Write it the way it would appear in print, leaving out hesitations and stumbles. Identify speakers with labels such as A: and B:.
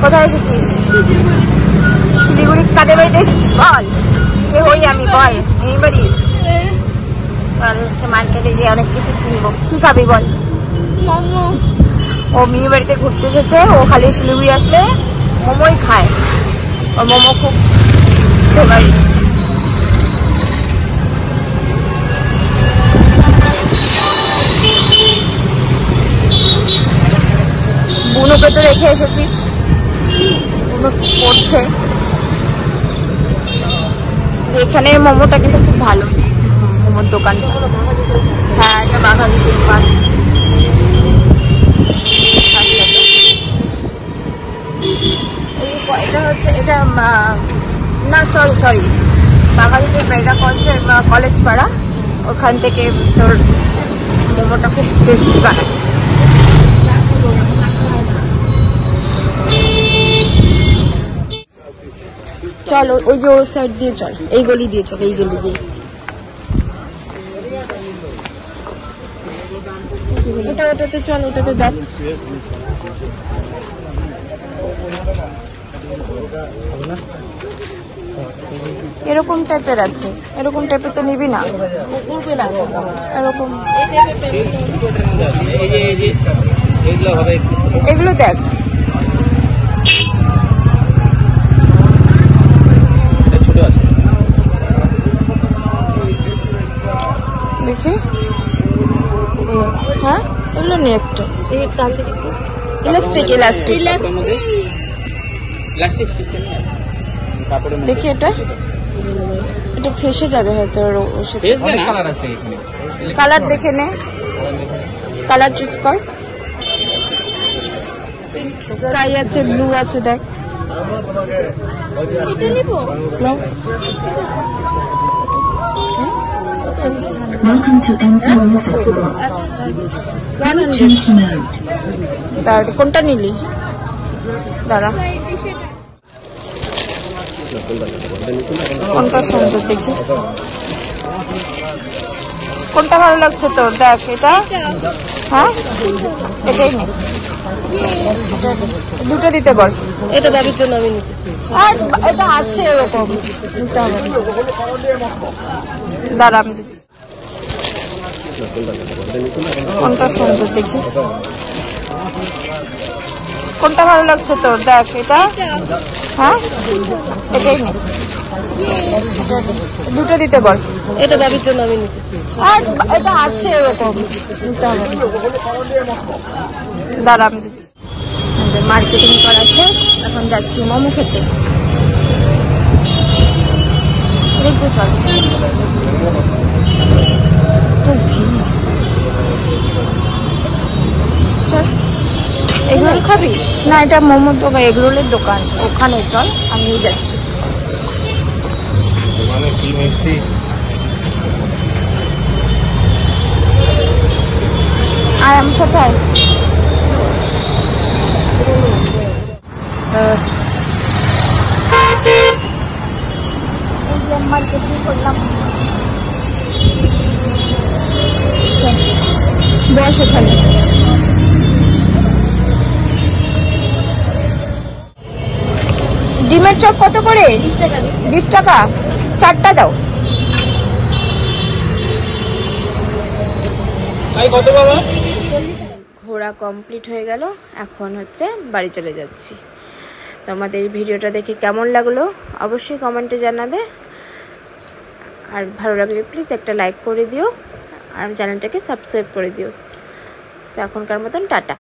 A: কোথায় এসেছিস? শিলিগুড়ি কাদের বাড়িতে এসেছিস বল? কে হই আমি বল? এই বাড়ি। মার্কেটে গিয়ে অনেক কিছু কিনবো। কি খাবি বল? ও মেয়ে বাড়িতে ঘুরতে এসেছে, ও খালি শিলিগুড়ি আসলে মোমোই খায়, ওর মোমো খুব ফেভারিট। বুনুকে তো রেখে এসেছিস, বুনু পড়ছে। এখানে মোমোটা কিন্তু খুব ভালো, মোমোর দোকানটা। হ্যাঁ, এটা বাঙালি দোকান। এটা হচ্ছে, এটা না সরি বাঙালিতে এটা কলেজ পাড়া, ওখান থেকে তোর মোমোটা খুব টেস্টি বানায়। চলো ওই যে ওই সাইড দিয়ে চল, এই গলি দিয়ে চল, এই গলি দিয়ে। ওটাতে চল, ওটাতে দেখ। এরকম টাইপের আছে, এরকম টাইপের তো নিবি না, এরকম এগুলো দেখ। দেখি, হ্যাঁ এগুলো নিয়ে একটা ইলাস্টিক দেখি। এটা ফেসে যাবে হয়তো, কালার দেখে নে, কালার চুজ কর। স্কাই আছে, ব্লু আছে, দেখ। কোনটা নিলি? দাঁড়া, কোনটা সুন্দর দেখি, কোনটা ভালো লাগছে তোর? দেখ এটা, হ্যাঁ এটাই নে, দুটো দিতে বল। এটা দাবির জন্য আমি নিতেছি, আর এটা আছে এরকম নিতে হবে। দাঁড়া আমি দিচ্ছি, কোনটা সুন্দর দেখি, কোনটা ভালো লাগছে তোর? দেখ এটা, হ্যাঁ এটাই নে, দুটো দিতে বল। এটা দাবির জন্য আমি নিতেছি, আর এটা আছে এরকম নিতে হবে। দাঁড়া আমি দিচ্ছি। মার্কেটিং করা শেষ, এখন যাচ্ছি মোমো খেতে। দেখবো চল। চল, এগরোল খাবি? না, এটা মোমোর দোকান, এগরোলের দোকান, ওখানে চল, আমিও যাচ্ছি। আর আমি কোথায়? মার্কেটিং করলাম, বস ওখানে। ডিমের চপ কত করে? 20 টাকা। 4টা দাও। ঘোরা কমপ্লিট হয়ে গেল, এখন হচ্ছে বাড়ি চলে যাচ্ছি। তো আমাদের এই ভিডিওটা দেখে কেমন লাগলো অবশ্যই কমেন্টে জানাবে, আর ভালো লাগলে প্লিজ একটা লাইক করে দিও, আর চ্যানেলটাকে সাবস্ক্রাইব করে দিও। তো এখনকার মতন টাটা।